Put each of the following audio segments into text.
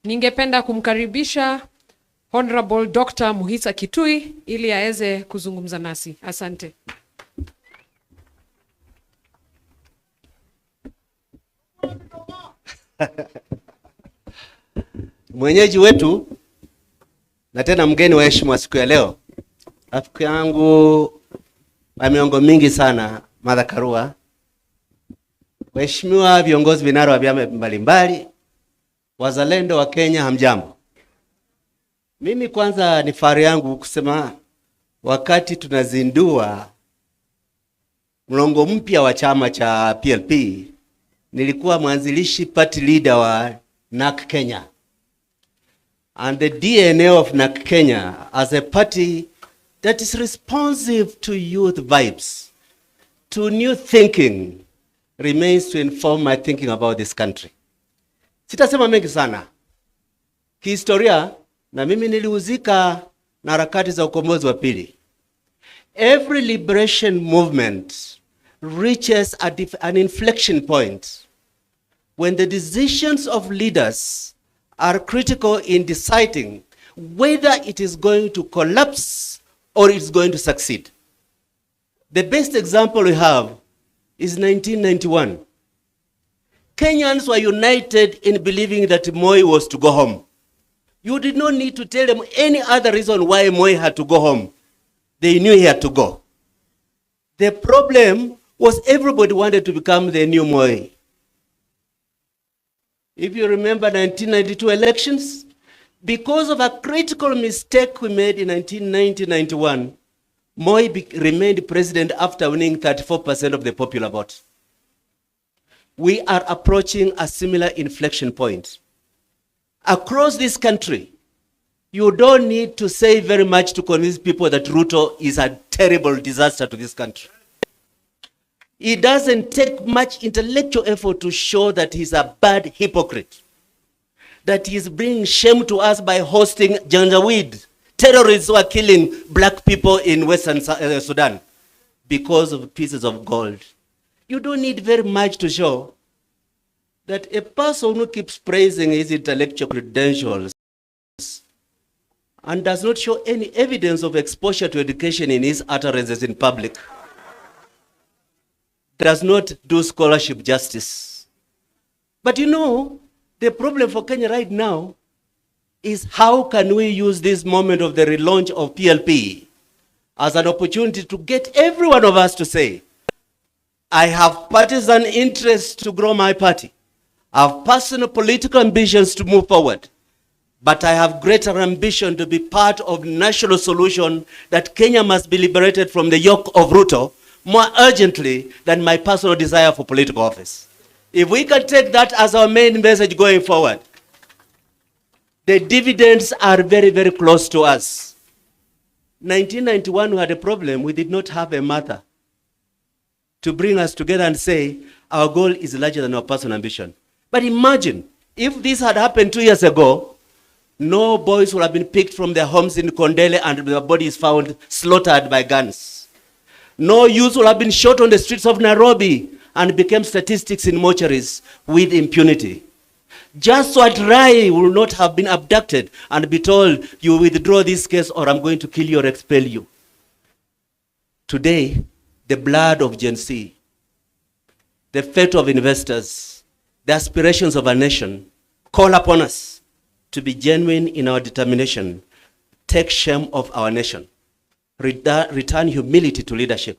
Ningependa kumkaribisha Honorable Dr. Mukhisa Kitui ili aweze kuzungumza nasi. Asante. Mwenyeji wetu na tena mgeni wa heshima siku ya leo, rafiki yangu wa miongo mingi sana, Mother Karua, waheshimiwa viongozi vinara wa vyama mbalimbali, wazalendo wa Kenya, hamjambo. Mimi kwanza ni fahari yangu kusema wakati tunazindua mlongo mpya wa chama cha PLP, nilikuwa mwanzilishi party leader wa NAK Kenya. And the DNA of NAK Kenya as a party that is responsive to youth vibes, to new thinking, remains to inform my thinking about this country. Sitasema mengi sana. Kihistoria, na mimi nilihusika na harakati za ukombozi wa pili. Every liberation movement reaches an inflection point when the decisions of leaders are critical in deciding whether it is going to collapse or it's going to succeed. The best example we have is 1991. Kenyans were united in believing that Moi was to go home. You did not need to tell them any other reason why Moi had to go home. They knew he had to go. The problem was everybody wanted to become the new Moi. If you remember 1992 elections, because of a critical mistake we made in 1990-91, Moi remained president after winning 34% of the popular vote. We are approaching a similar inflection point. Across this country, you don't need to say very much to convince people that RUTO is a terrible disaster to this country. It doesn't take much intellectual effort to show that he's a bad hypocrite, that he's bringing shame to us by hosting Janjaweed, terrorists who are killing black people in Western Sudan because of pieces of gold. You don't need very much to show that a person who keeps praising his intellectual credentials and does not show any evidence of exposure to education in his utterances in public does not do scholarship justice. But you know, the problem for Kenya right now is how can we use this moment of the relaunch of PLP as an opportunity to get every one of us to say, I have partisan interests to grow my party. I have personal political ambitions to move forward. But I have greater ambition to be part of the national solution that Kenya must be liberated from the yoke of RUTO more urgently than my personal desire for political office. If we can take that as our main message going forward, the dividends are very, very close to us. 1991, we had a problem. We did not have a mother to bring us together and say, our goal is larger than our personal ambition. But imagine, if this had happened 2 years ago, no boys would have been picked from their homes in Kondele and their bodies found slaughtered by guns. No youth would have been shot on the streets of Nairobi and became statistics in mortuaries with impunity. Just what Rai will not have been abducted and be told, you withdraw this case or I'm going to kill you or expel you. Today, the blood of Gen Z, the fate of investors, the aspirations of our nation call upon us to be genuine in our determination, take shame of our nation, return humility to leadership,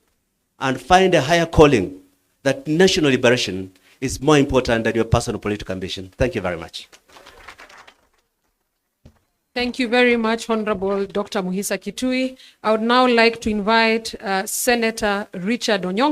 and find a higher calling that national liberation is more important than your personal political ambition. Thank you very much. Thank you very much, Honorable Dr. Mukhisa Kitui. I would now like to invite Senator Richard Onyonka.